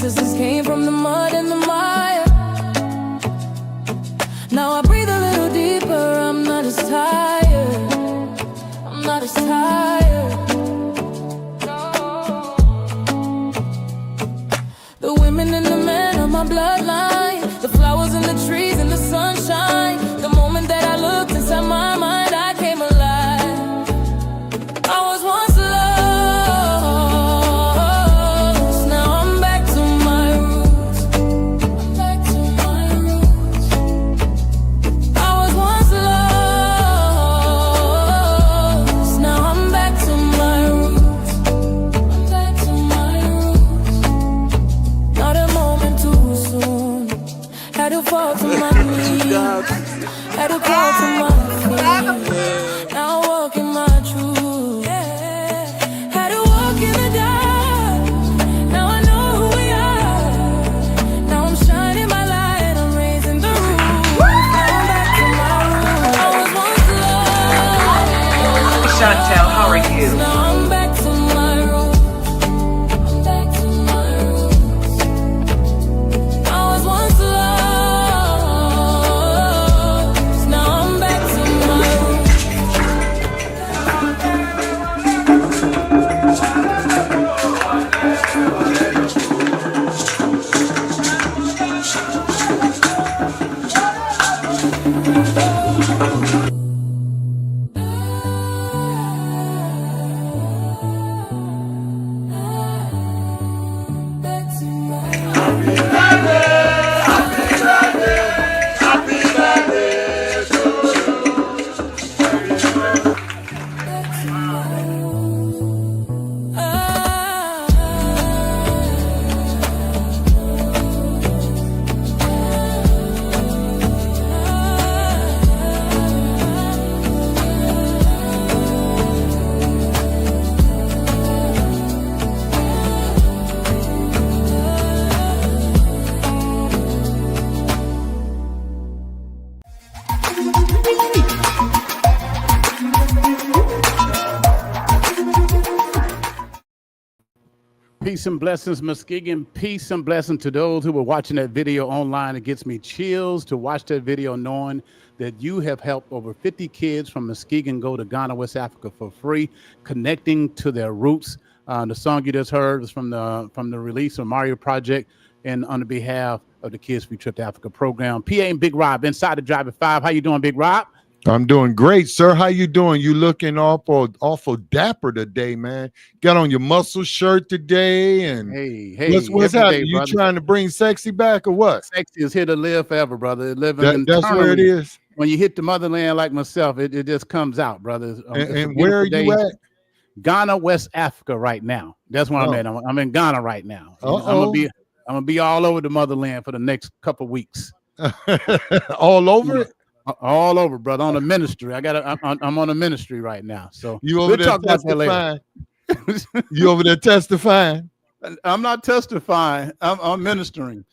ancestors came from the mud and the mire. Now I breathe a little deeper. I'm not as tired. I'm not as tired. No. The women and the men of my bloodline, the flowers and the trees and the sunshine. The moment that I looked inside my mind, I came alive. I was once lost, now I'm back to my roots. I'm back to my roots. I was once lost, now I'm back to my roots. I'm back to my roots. Not a moment too soon. Had to fall to my knees. Had to crawl to my feet. Now I walk in my truth. Had to walk in the dark. Now I know who we are. Now I'm shining my light. I'm raising the roof. Now I'm back to my roots. I was once lost. Chantel, how are you? Now I'm back to my roots. I'm back to my roots. I was once lost. Now I'm back to my roots. Back to my Peace and blessings, Muskegon. Peace and blessing to those who were watching that video online. It gets me chills to watch that video knowing that you have helped over 50 kids from Muskegon go to Ghana, West Africa for free, connecting to their roots. The song you just heard was from the release of Mario Project, and on the behalf of the Kids Free Trip to Africa program. PA and Big Rob inside the Drive at 5. How you doing, Big Rob? I'm doing great, sir. How you doing? You looking awful dapper today, man. Got on your muscle shirt today, and hey, what's happening? You trying to bring sexy back or what? Sexy is here to live forever, brother. Living That's where it is. When you hit the motherland like myself, it just comes out, brother. And where are you at? Ghana, West Africa, right now. That's where I'm at. I'm in Ghana right now. I'm gonna be all over the motherland for the next couple weeks. All over it. All over, brother. On a ministry. I'm on a ministry right now. So you over there testifying? You over there testifying? I'm not testifying. I'm ministering.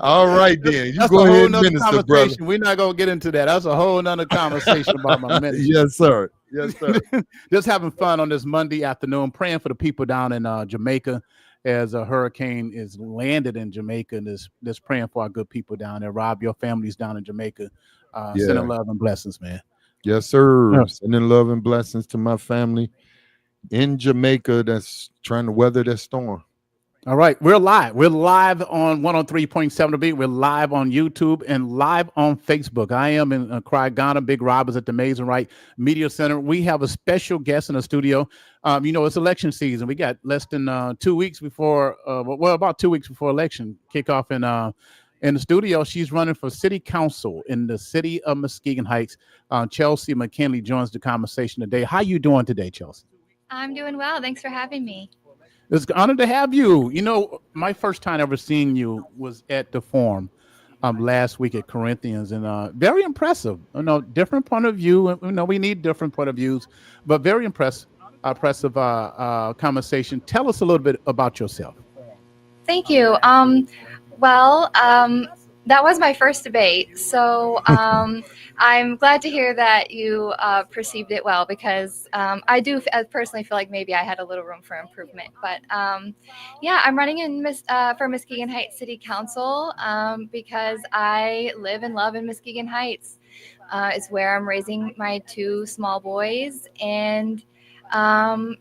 All right, then. You That's go a ahead whole and nother minister, brother. We're not gonna get into that. That's a whole nother conversation about my ministry. Yes, sir. Yes, sir. Just having fun on this Monday afternoon, praying for the people down in Jamaica as a hurricane is landed in Jamaica, and just praying for our good people down there. Rob, your family's down in Jamaica. Sending love and blessings, man. Yes, sir. Sending love and blessings to my family in Jamaica that's trying to weather that storm. All right, we're live. We're live on 103.7 The Beat. We're live on YouTube and live on Facebook. I am in Accra, Ghana. Big Rob is at the Mason Wright Media Center. We have a special guest in the studio. It's election season. We got less than 2 weeks before, about 2 weeks before election kickoff in the studio. She's running for city council in the city of Muskegon Heights. Chelsea McKinley joins the conversation today. How you doing today, Chelsea? I'm doing well. Thanks for having me. It's an honor to have you. You know, my first time ever seeing you was at the Forum last week at Corinthians, and very impressive. Different point of view. We need different point of views, but very impressive conversation. Tell us a little bit about yourself. Thank you. That was my first debate. So I'm glad to hear that you perceived it well, because I do personally feel like maybe I had a little room for improvement. But yeah, I'm running for Muskegon Heights City Council because I live and love in Muskegon Heights. It's where I'm raising my two small boys. And, I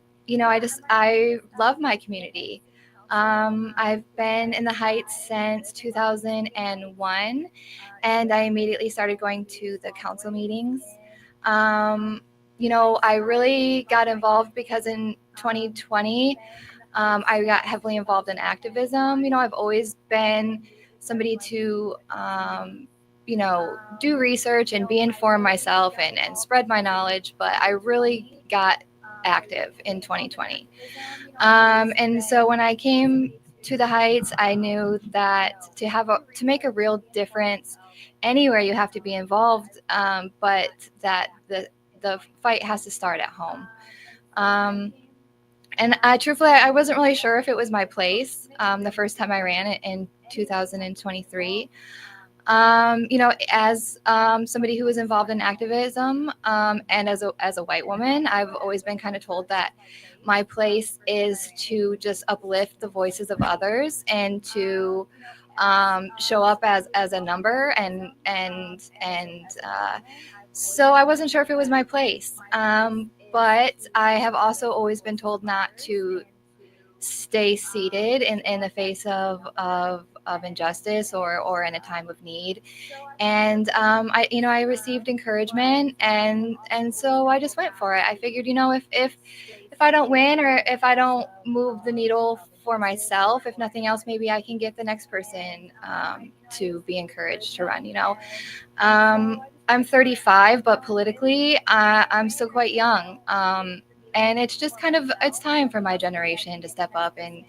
love my community. I've been in the Heights since 2001, and I immediately started going to the council meetings. I really got involved because in 2020, I got heavily involved in activism. I've always been somebody to, do research and be informed myself and spread my knowledge, but I really got active in 2020. And so when I came to the Heights, I knew that to make a real difference anywhere, you have to be involved, but that the fight has to start at home. And truthfully, I wasn't really sure if it was my place the first time I ran it in 2023. As somebody who was involved in activism, and as a white woman, I've always been kind of told that my place is to just uplift the voices of others and to show up as a number, so I wasn't sure if it was my place. But I have also always been told not to stay seated in the face of injustice or in a time of need. And I received encouragement, and so I just went for it. I figured, if I don't win, or if I don't move the needle for myself, if nothing else, maybe I can get the next person to be encouraged to run. I'm 35, but politically, I'm still quite young. And it's just it's time for my generation to step up and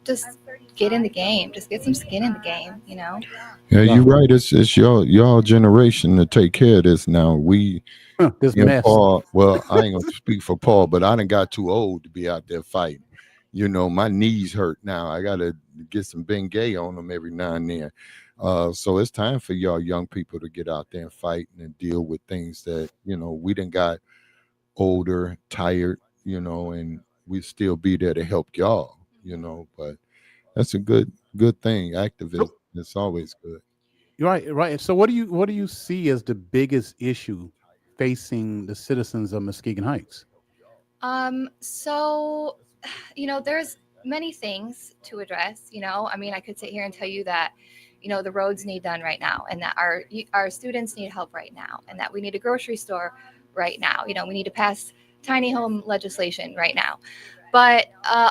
just get in the game, just get some skin in the game. Yeah, you're right. It's your generation to take care of this now. This Me and mess. Paul, well, I ain't gonna speak for Paul, but I done got too old to be out there fighting. My knees hurt now. I gotta get some Bengay on them every now and then. So it's time for y'all young people to get out there and fight and deal with things that we done got older, tired, and we still be there to help y'all. But that's a good thing. Activism, it's always good. Right, right. So what do you see as the biggest issue facing the citizens of Muskegon Heights? So, there's many things to address. I mean, I could sit here and tell you that, the roads need done right now, and that our students need help right now, and that we need a grocery store right now. We need to pass tiny home legislation right now. But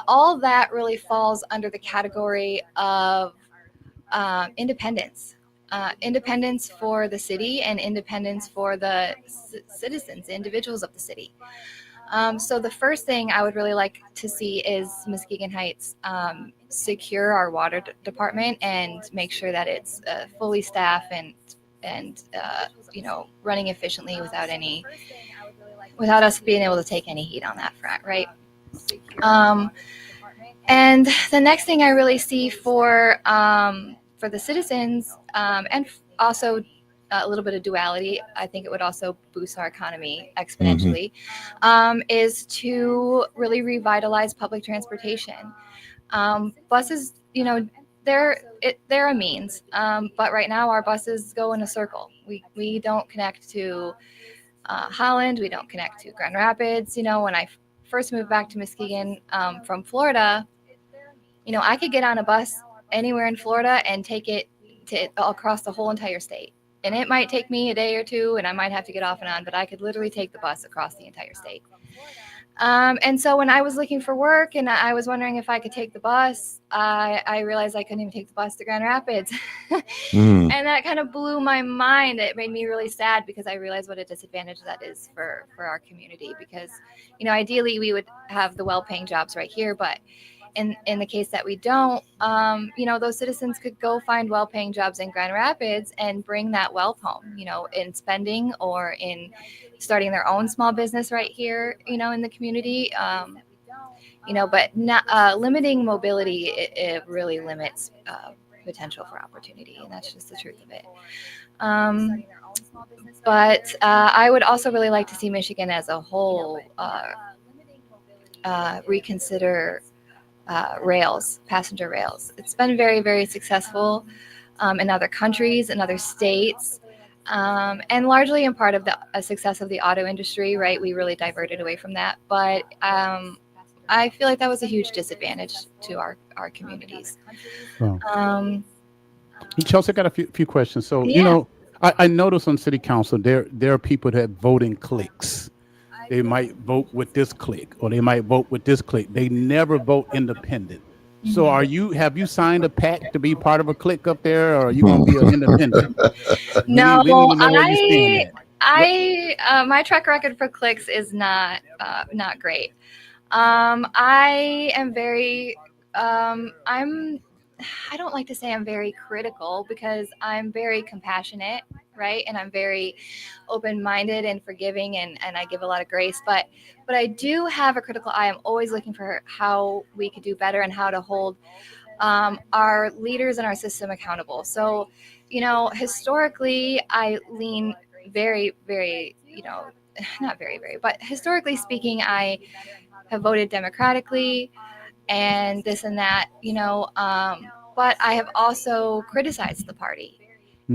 all that really falls under the category of independence. Independence for the city and independence for the citizens, individuals of the city. So the first thing I would really like to see is Muskegon Heights secure our water department and make sure that it's fully staffed and running efficiently without us being able to take any heat on that front, right? And the next thing I really see for the citizens, and also a little bit of duality, I think it would also boost our economy exponentially, is to really revitalize public transportation. Buses, they're a means, but right now our buses go in a circle. We don't connect to Holland, we don't connect to Grand Rapids. When I first moved back to Muskegon from Florida, I could get on a bus anywhere in Florida and take it across the whole entire state. And it might take me a day or two, and I might have to get off and on, but I could literally take the bus across the entire state. And so when I was looking for work and I was wondering if I could take the bus, I realized I couldn't even take the bus to Grand Rapids. And that kind of blew my mind. It made me really sad because I realized what a disadvantage that is for our community, because, ideally we would have the well-paying jobs right here, but in the case that we don't, those citizens could go find well-paying jobs in Grand Rapids and bring that wealth home, in spending or in starting their own small business right here, in the community. but not limiting mobility, it really limits potential for opportunity, and that's just the truth of it. But I would also really like to see Michigan as a whole reconsider passenger rails. It's been very, very successful in other countries, in other states, and largely in part of the success of the auto industry, right? We really diverted away from that. But I feel like that was a huge disadvantage to our communities. Oh. Chelsea, I got a few questions. So, Yeah. I noticed on city council, there are people that vote in cliques. They might vote with this clique, or they might vote with this clique. They never vote independent. So have you signed a pact to be part of a clique up there, or are you going to be an independent? No, we need to know where you stand at. My track record for clicks is not great. I am very I don't like to say I'm very critical, because I'm very compassionate, right? And I'm very open-minded and forgiving, and I give a lot of grace. But I do have a critical eye. I'm always looking for how we could do better and how to hold our leaders and our system accountable. So, historically, I lean very, very, not very, very, but historically speaking, I have voted democratically and this and that, but I have also criticized the party.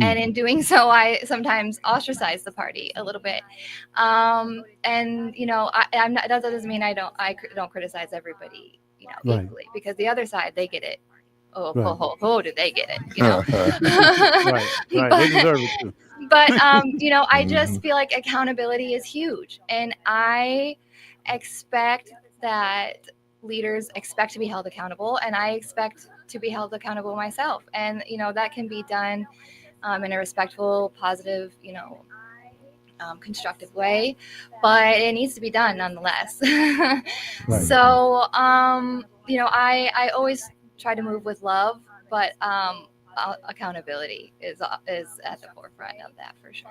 And in doing so, I sometimes ostracize the party a little bit. And I'm not. That doesn't mean I don't criticize everybody, Right. equally, because the other side, they get it. Right. Did they get it? Right. They deserve it too. But I just feel like accountability is huge, and I expect that leaders expect to be held accountable, and I expect to be held accountable myself. And that can be done in a respectful, positive, constructive way, but it needs to be done nonetheless. Right. So I always try to move with love, but accountability is at the forefront of that, for sure.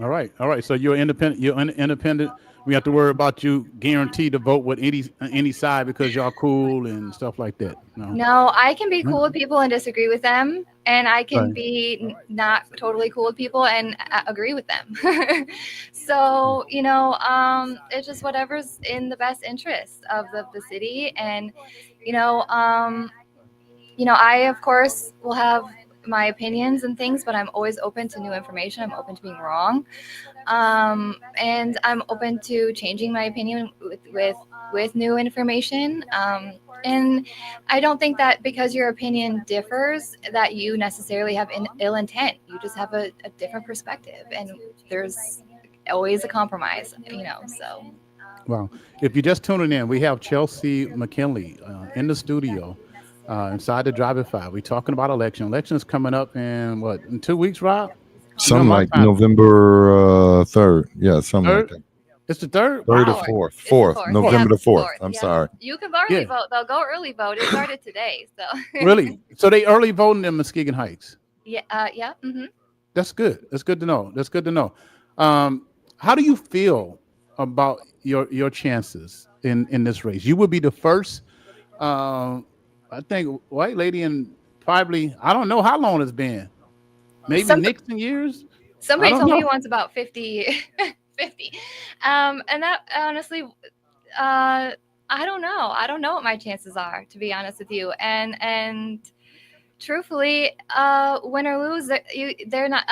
All right. So you're independent. Independent. We have to worry about you guaranteed to vote with any side because y'all cool and stuff like that. No, I can be cool with people and disagree with them, and I can Right. be not totally cool with people and agree with them. So it's just whatever's in the best interest of the city. And I of course will have my opinions and things, but I'm always open to new information. I'm open to being wrong, and I'm open to changing my opinion with new information. And I don't think that because your opinion differs that you necessarily have ill intent. You just have a different perspective, and there's always a compromise. So. Well, if you're just tuning in, we have Chelsea McKinley in the studio. Inside the Drive at 5. We're talking about election. Election's coming up in 2 weeks, Rob? Something like November 3rd. Yeah, something like that. It's the 3rd? 3rd Wow. or 4th. November the 4th. I'm sorry. You can early vote. They'll go early vote. It started today. So Really? So they early voting in Muskegon Heights? Yeah. Yeah. Mm-hmm. That's good. That's good to know. How do you feel about your chances in this race? You will be the first I think white lady in probably, I don't know how long it's been. Maybe Nixon years? Somebody told me once about 50. And that honestly, I don't know. I don't know what my chances are, to be honest with you. And truthfully, win or lose, they're not.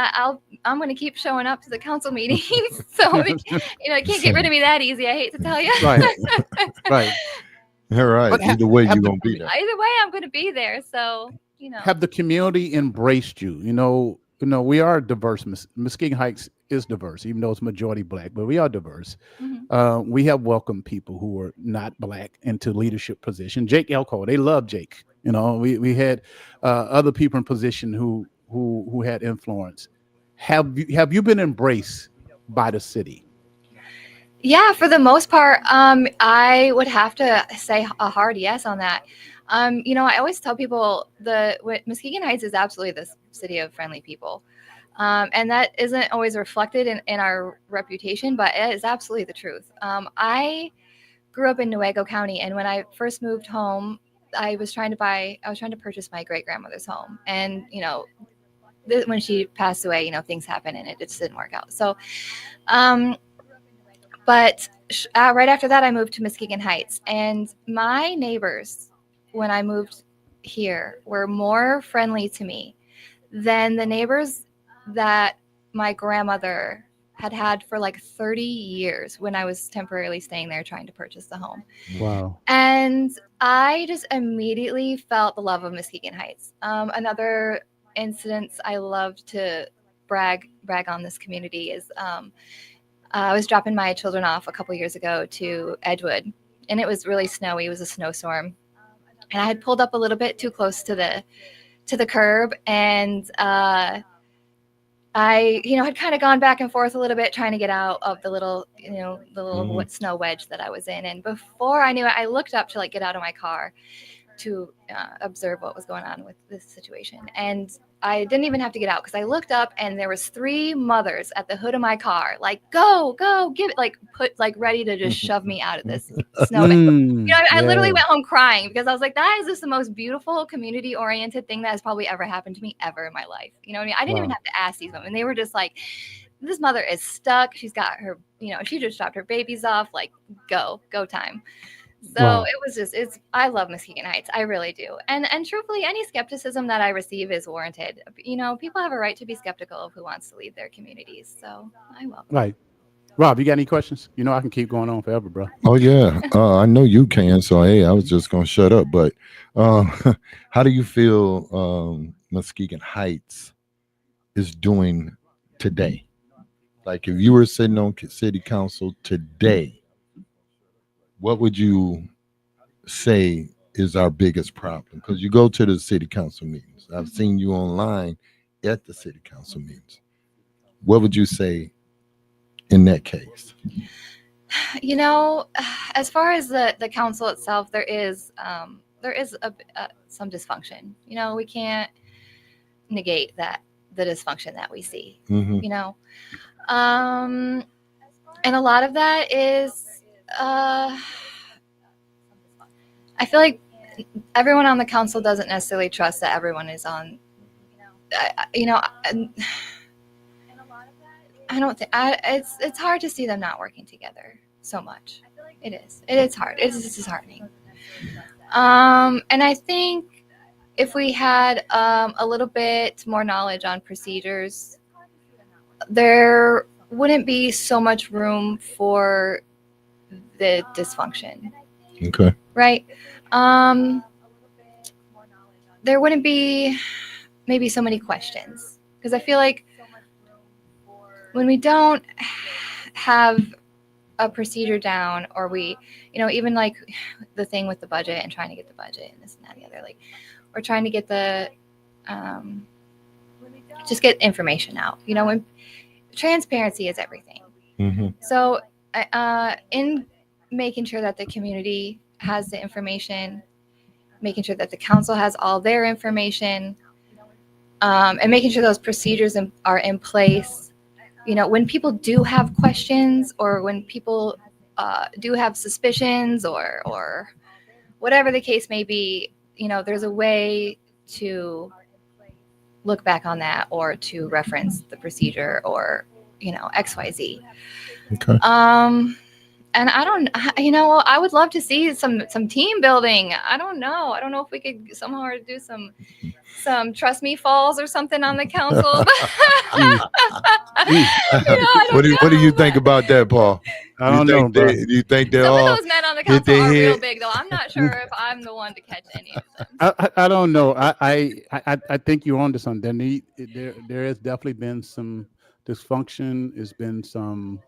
I'm going to keep showing up to the council meetings. So they can't get rid of me that easy. I hate to tell you. Right. All right. But either way, you're going to be there. Either way, I'm going to be there. So, Have the community embraced you? We are diverse. Muskegon Heights is diverse, even though it's majority Black, but we are diverse. Mm-hmm. We have welcomed people who are not Black into leadership position. Jake Elko, they love Jake. We had other people in position who had influence. Have you been embraced by the city? Yeah, for the most part, I would have to say a hard yes on that. I always tell people Muskegon Heights is absolutely the city of friendly people. And that isn't always reflected in our reputation, but it is absolutely the truth. I grew up in Nuevo County, and when I first moved home, I was trying to purchase my great grandmother's home, and when she passed away, things happened and it just didn't work out. So, but right after that, I moved to Muskegon Heights, and my neighbors, when I moved here, were more friendly to me than the neighbors that my grandmother had for like 30 years when I was temporarily staying there trying to purchase the home. Wow. And I just immediately felt the love of Muskegon Heights. Another incidents I love to brag on this community is I was dropping my children off a couple years ago to Edgewood, and it was really snowy. It was a snowstorm, and I had pulled up a little bit too close to the curb, and I, had kind of gone back and forth a little bit trying to get out of the little snow wedge that I was in. And before I knew it, I looked up to like get out of my car to observe what was going on with this situation. And I didn't even have to get out because I looked up and there was 3 mothers at the hood of my car, like, go, give it, ready to just shove me out of this snow. I literally went home crying because I was like, that is just the most beautiful community oriented thing that has probably ever happened to me ever in my life. You know what I mean? I didn't even have to ask these women. They were just like, this mother is stuck. She's got her, she just dropped her babies off, like, go time. So it was I love Muskegon Heights. I really do. And truthfully, any skepticism that I receive is warranted. People have a right to be skeptical of who wants to lead their communities. So I welcome. Right. Rob, you got any questions? I can keep going on forever, bro. Oh, yeah. I know you can. So, hey, I was just going to shut up. But how do you feel Muskegon Heights is doing today? Like if you were sitting on city council today, what would you say is our biggest problem? Because you go to the city council meetings. I've seen you online at the city council meetings. What would you say in that case? As far as the council itself, there is some dysfunction. We can't negate the dysfunction that we see. Mm-hmm. And a lot of that is I feel like everyone on the council doesn't necessarily trust that everyone is on. I don't think it's hard to see them not working together so much. It is. It's hard. It's disheartening. And I think if we had a little bit more knowledge on procedures, there wouldn't be so much room for the dysfunction. Okay. Right. There wouldn't be maybe so many questions, because I feel like when we don't have a procedure down, or we, even like the thing with the budget and trying to get the budget and this and that and the other, like we're trying to get the just get information out. When transparency is everything. Mm-hmm. So in making sure that the community has the information, making sure that the council has all their information, and making sure those procedures are in place. When people do have questions, or when people do have suspicions, or whatever the case may be, there's a way to look back on that, or to reference the procedure, or XYZ. Okay. And I don't, I would love to see some team building. I don't know if we could somehow do some trust me falls or something on the council. What do you think about that, Paul? I don't know, bro. Do you think they're Some all? of those men on the council are real big, though. I'm not sure if I'm the one to catch any of them. I don't know. I think you're onto something. There has definitely been some dysfunction. There's been some.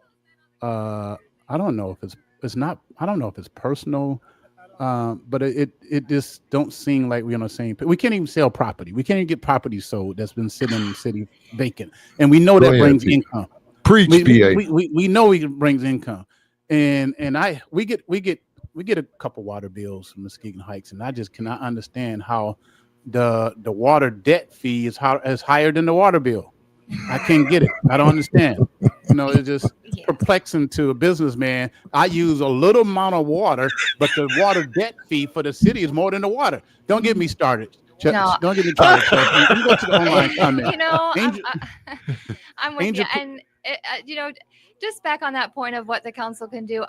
I don't know if it's not. I don't know if it's personal. But it just don't seem like we're on the same. We can't even sell property. We can't even get property sold that's been sitting in the city vacant, and we know that brings income. Preach, PA. We know it brings income, and we get a couple water bills from Muskegon Heights, and I just cannot understand how the water debt fee is higher than the water bill. I can't get it. I don't understand. It's just perplexing to a businessman. I use a little amount of water, but the water debt fee for the city is more than the water. Don't get me started. No. Don't get me started, Chelsea. Let me go to the online comment. You know, Angel, I'm with Angel, you. And, just back on that point of what the council can do,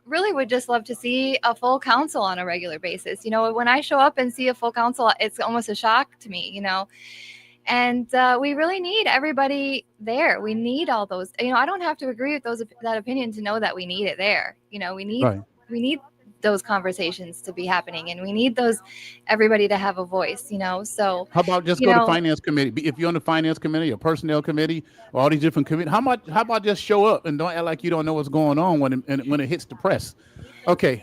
really would just love to see a full council on a regular basis. When I show up and see a full council, it's almost a shock to me, and we really need everybody there. We need all those, I don't have to agree with that opinion to know that we need it there. right. We need those conversations to be happening, and we need everybody to have a voice, so How about just go to finance committee? If you're on the finance committee or personnel committee or all these different committees, how about just show up and don't act like you don't know what's going on when it hits the press? Okay.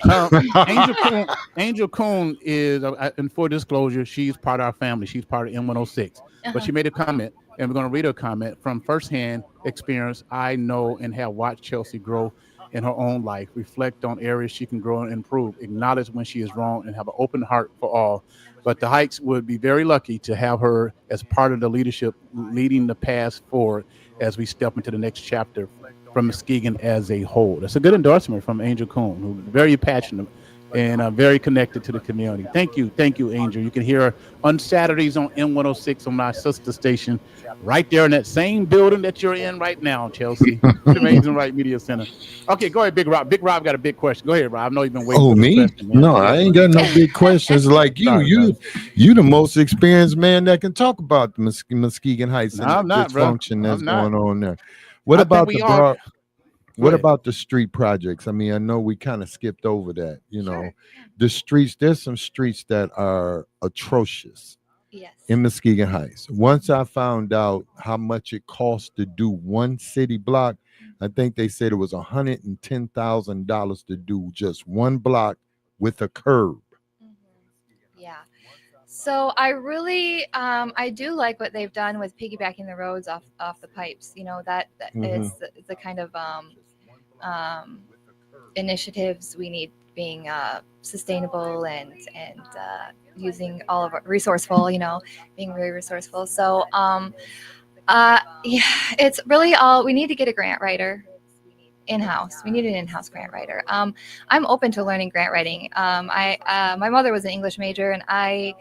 Angel Coon is, and for disclosure, she's part of our family. She's part of M106, but she made a comment, and we're going to read her comment from firsthand experience. I know and have watched Chelsea grow in her own life, reflect on areas she can grow and improve, acknowledge when she is wrong, and have an open heart for all. But the Heights would be very lucky to have her as part of the leadership leading the path forward as we step into the next chapter from Muskegon as a whole. That's a good endorsement from Angel Coon, who's very passionate and very connected to the community. Thank you, Angel. You can hear her on Saturdays on M106 on my sister station, right there in that same building that you're in right now, Chelsea. Amazing Right Media Center. Okay, go ahead, Big Rob. Big Rob got a big question. Go ahead, Rob. I know you've been waiting. Oh, for me? Question, man. No, I ain't got no big questions like you. Sorry, You the most experienced man that can talk about the Muskegon Heights and I'm the not, bro. dysfunction that's I'm not. going on there. What I about think the we are. What ahead. about the street projects? I mean, I know we kind of skipped over that. Sure. The streets. There's some streets that are atrocious Yes. in Muskegon Heights. Once I found out how much it costs to do one city block, I think they said it was $110,000 to do just one block with a curb. Yeah. So I really, I do like what they've done with piggybacking the roads off the pipes. That is the kind of initiatives we need, being sustainable and using all of our resourceful. Being very resourceful. So yeah, it's really all we need to get a grant writer in-house. We need an in-house grant writer. I'm open to learning grant writing. My mother was an English major, and I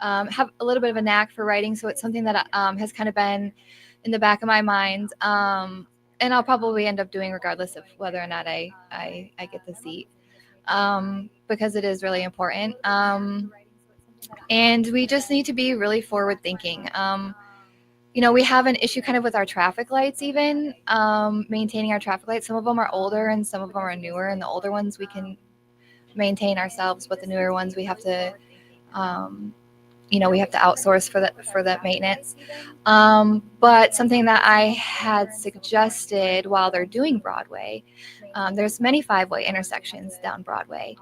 have a little bit of a knack for writing, so it's something that has kind of been in the back of my mind, and I'll probably end up doing regardless of whether or not I get the seat, because it is really important, and we just need to be really forward thinking. We have an issue kind of with our traffic lights, even maintaining our traffic lights. Some of them are older and some of them are newer, and the older ones we can maintain ourselves, but the newer ones we have to we have to outsource for that maintenance. But something that I had suggested while they're doing Broadway, there's many 5-way intersections down Broadway,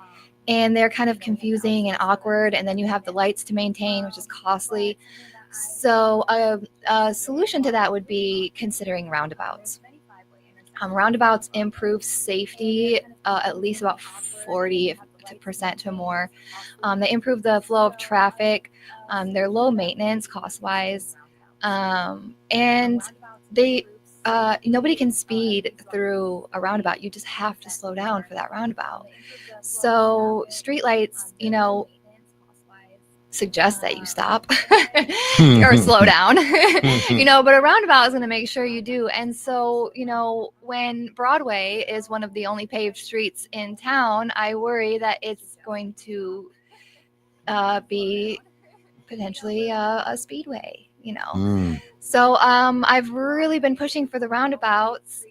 and they're kind of confusing and awkward, and then you have the lights to maintain, which is costly. So a solution to that would be considering roundabouts. Roundabouts improve safety at least about 40% to more. They improve the flow of traffic. They're low maintenance cost-wise, and they nobody can speed through a roundabout. You just have to slow down for that roundabout. So streetlights, suggest that you stop or slow down, but a roundabout is going to make sure you do. And so, when Broadway is one of the only paved streets in town, I worry that it's going to be potentially a speedway, So I've really been pushing for the roundabouts,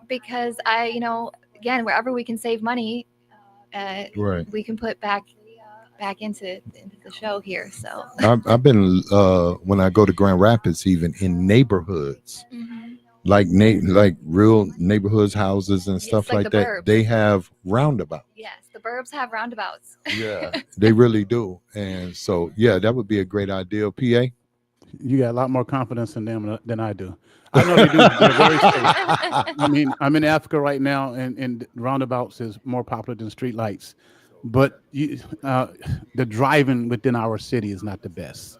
because again, wherever we can save money, Right. we can put back into the show here. So I've been when I go to Grand Rapids, even in neighborhoods, like real neighborhoods, houses and stuff like that, burbs. they have roundabouts. Yes, the burbs have roundabouts. Yeah, they really do. And so, yeah, that would be a great idea. PA, You got a lot more confidence in them than I do. I know they do. They're very safe. I mean, I'm in Africa right now, and roundabouts is more popular than street lights. But the driving within our city is not the best.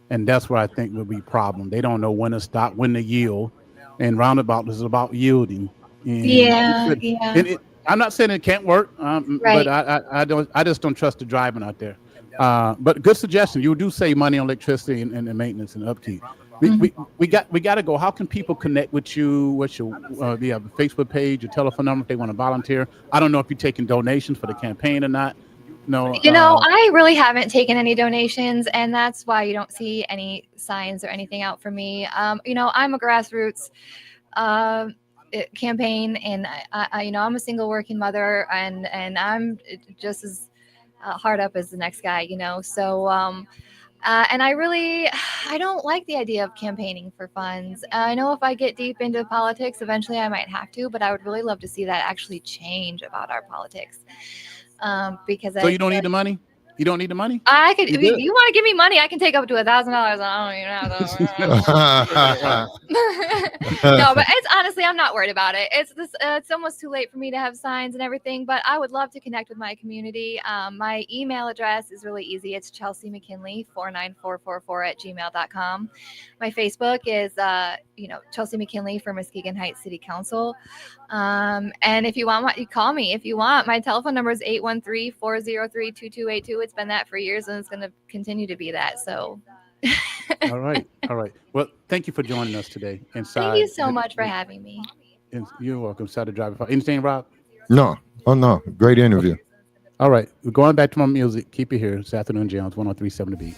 And that's what I think would be a problem. They don't know when to stop, when to yield. and roundabout is about yielding. And Yeah, yeah. and I'm not saying it can't work, Right. but I just don't trust the driving out there. But good suggestion. You do save money on electricity and maintenance and upkeep. We got to go. How can people connect with you? What's your do you have a Facebook page, your telephone number if they want to volunteer? I don't know if you're taking donations for the campaign or not. No, I really haven't taken any donations, and that's why you don't see any signs or anything out for me. I'm a grassroots campaign, and I'm a single working mother, and I'm just as hard up as the next guy, So, and I don't like the idea of campaigning for funds. I know if I get deep into politics, eventually I might have to, but I would really love to see that actually change about our politics. Because so you don't need the money. You don't need the money. I could. If you want to give me money, I can take up to $1,000. I don't even know. No, but it's honestly, I'm not worried about it. It's almost too late for me to have signs and everything, but I would love to connect with my community. My email address is really easy. It's Chelsea McKinley 49444@gmail.com. My Facebook is Chelsea McKinley for Muskegon Heights City Council. And if you want, you call me if you want. My telephone number is 813-403-2282. It's been that for years, and it's going to continue to be that. So. All right. Well, thank you for joining us today. Thank you so much for having me. You're welcome. Inside the driver. Anything, Rob? No. Oh no. Great interview. Okay. All right. We're going back to my music. Keep it here. It's Afternoon Jams, 103.7 The Beat.